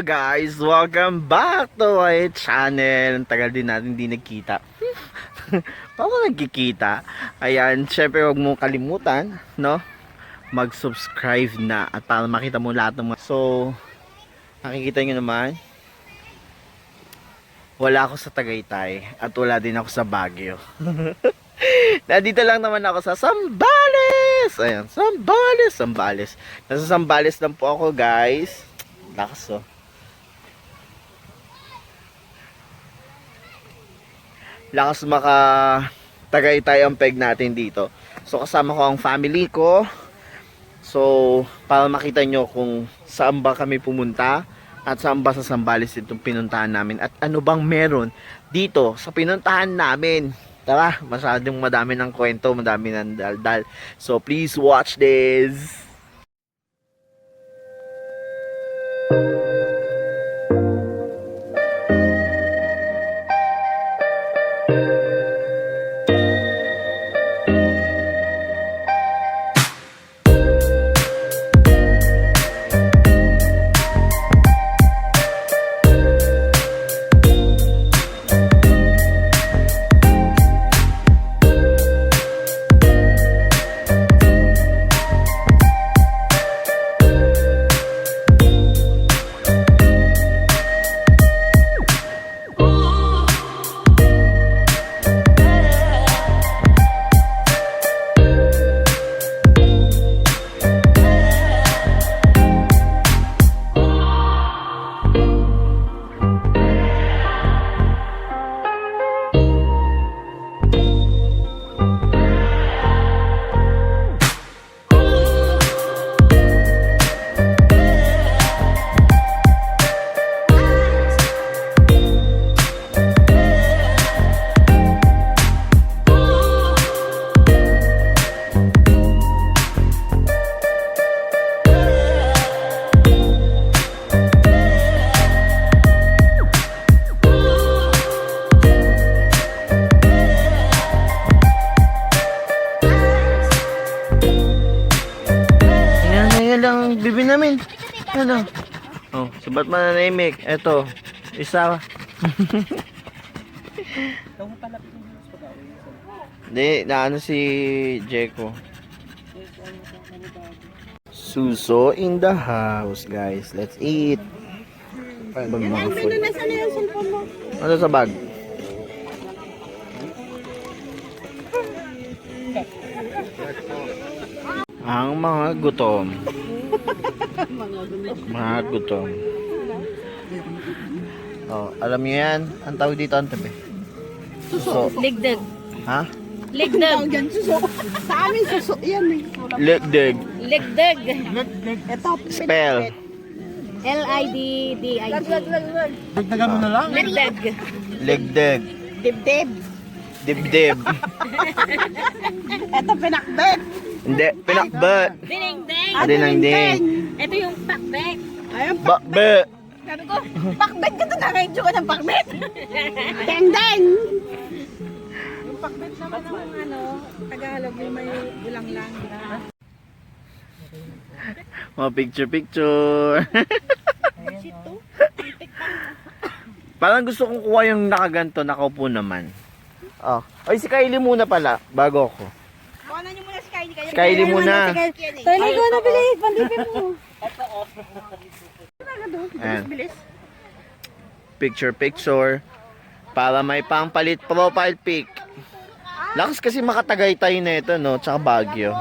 guys! Welcome back to my channel. Ang tagal din natin hindi nagkita. Paano nagkikita? Ayan, syempre huwag mong kalimutan, no? Mag-subscribe na at para makita mo lahat ng mga... So, nakikita nyo naman, wala ako sa Tagaytay at wala din ako sa Baguio. Nandito lang naman ako sa Zambales. Ayan, Zambales. Nasa Zambales lang po ako, guys. Lakas, oh. Lakas maka Tagaytay ang peg natin dito. So kasama ko ang family ko. So para makita nyo kung saan ba kami pumunta at saan ba sa Zambales itong pinuntahan namin at ano bang meron dito sa pinuntahan namin. Tara, masyadong madami ng kwento, madami ng daldal. So please watch this. Bibi namin. Ano? Oh, sabat mananimik. Eto, isa. Hindi, naano si Jeko. Suso in the house, guys. Let's eat. Bag mga food. Ano sa bag? Ang mga gutom. Mga gutom. Oh, alam niyo yan? Ang tawag dito ang tabi. Suso. Ligdag. Ha? Ligdag. Sa amin suso yan eh. Ligdag. Ligdag. Ito, Spell. L-I-D-D-I-G. dagdagan mo na lang. Ligdag. Ligdag. Dibdib. Dibdib. Ito, pinakbet. Hindi, pinakbat. Ding-ding. Adinang-ding. Ito yung pakbek. Ayun, Bakbe. Sabi ko, pakbet ka to. Nakaidyo ka ng pakbet. Deng-deng. yung pakbek naman ang ano, Tagalog yung may ulang lang. Mga picture. Parang gusto kong kuha yung nakaganto, nakaupo naman. Oh. Ay, si Kylie muna pala, bago ako. Kuhanan niyo muna si Kylie. Si Kylie muna. Kylie, ko na bilis. Bandipin mo. Ayan. Picture. Para may pampalit profile pic. Lakas kasi makatagaytay na ito, no? Tsaka Baguio.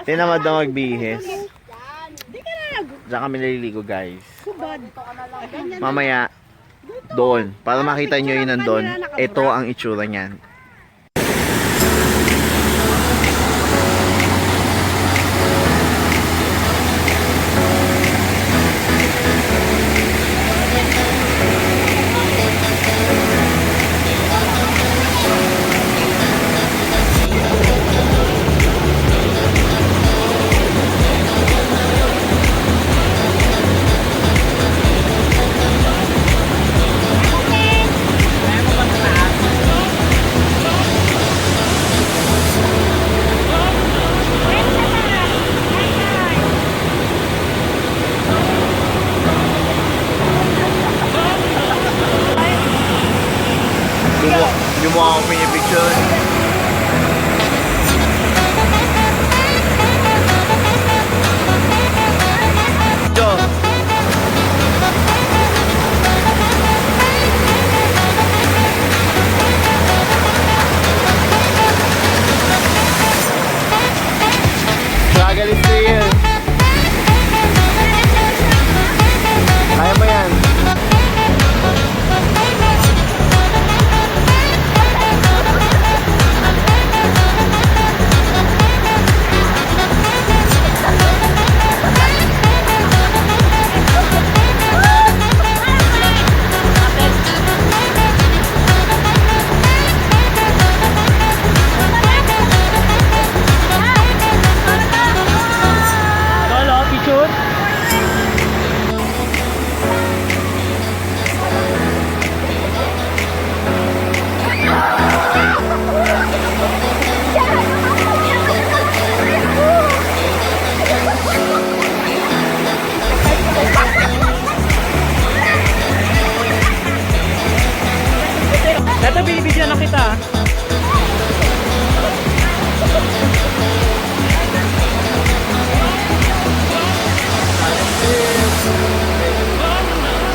Tinamad na magbihis. Diyan kami naliligo, guys. Mamaya, doon. Para makita nyo yun nandun, ito ang itsura niyan.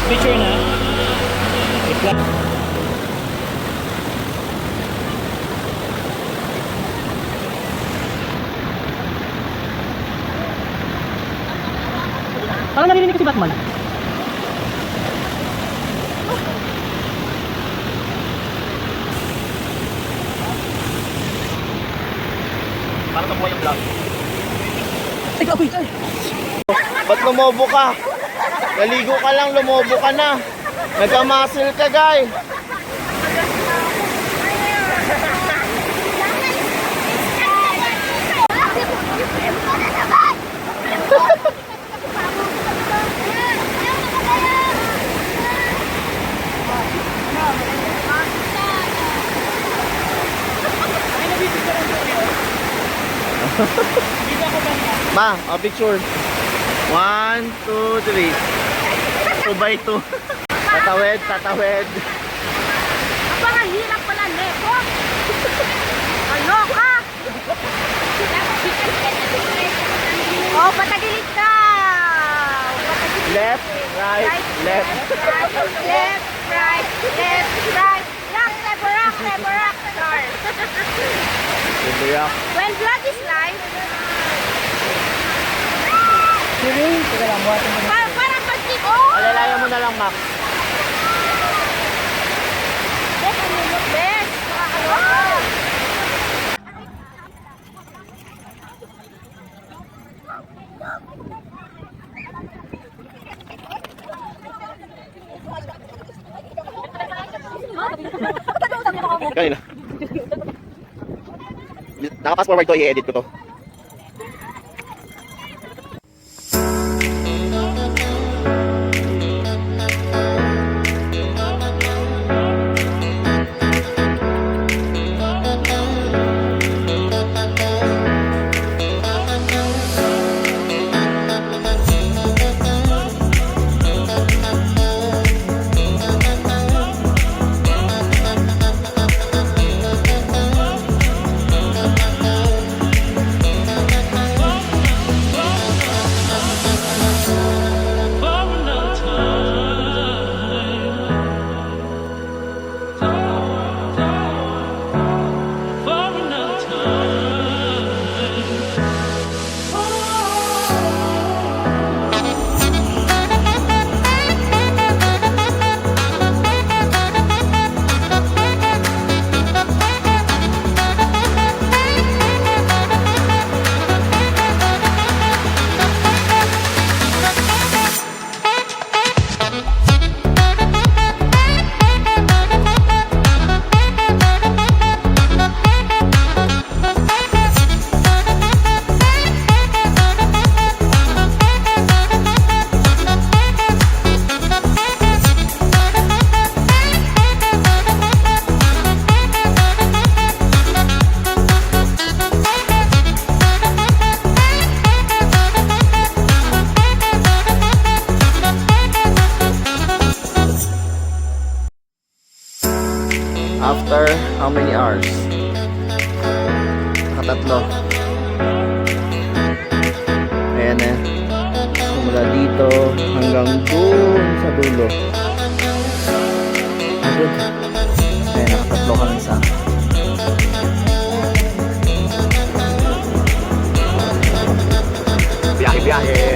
Picture na. Wait lang. Parang narinig ko si Batman. Parang nabuhay yung vlog. Ay, apoy! Ba't lumobo ka? Naligo ka lang, lumobo ka na. Nagka-muscle ka, guy. Ma, a picture. 1, 2, 3. 2 by 2. Tatawid, tatawid. Ang parang hirap pala, Neko. Ano ka? Oh, patagilid ka. Left, right, left. Left, right, left, right. Rock, never rock, never rock. Start. Bibira. When blood is life, Teka lang, buhatin mo na. parang pag-tip. Alalayan mo na lang, Max. Bes, ano mo, Bes? Makakaloka. Kanina. Naka-fast forward to, i-edit ko to. After how many hours? Nakatatlo. Ayan na. Simula dito hanggang dun sa dulo. Ayun. Ayan, nakatatlo kami sa biyahe-biyahe.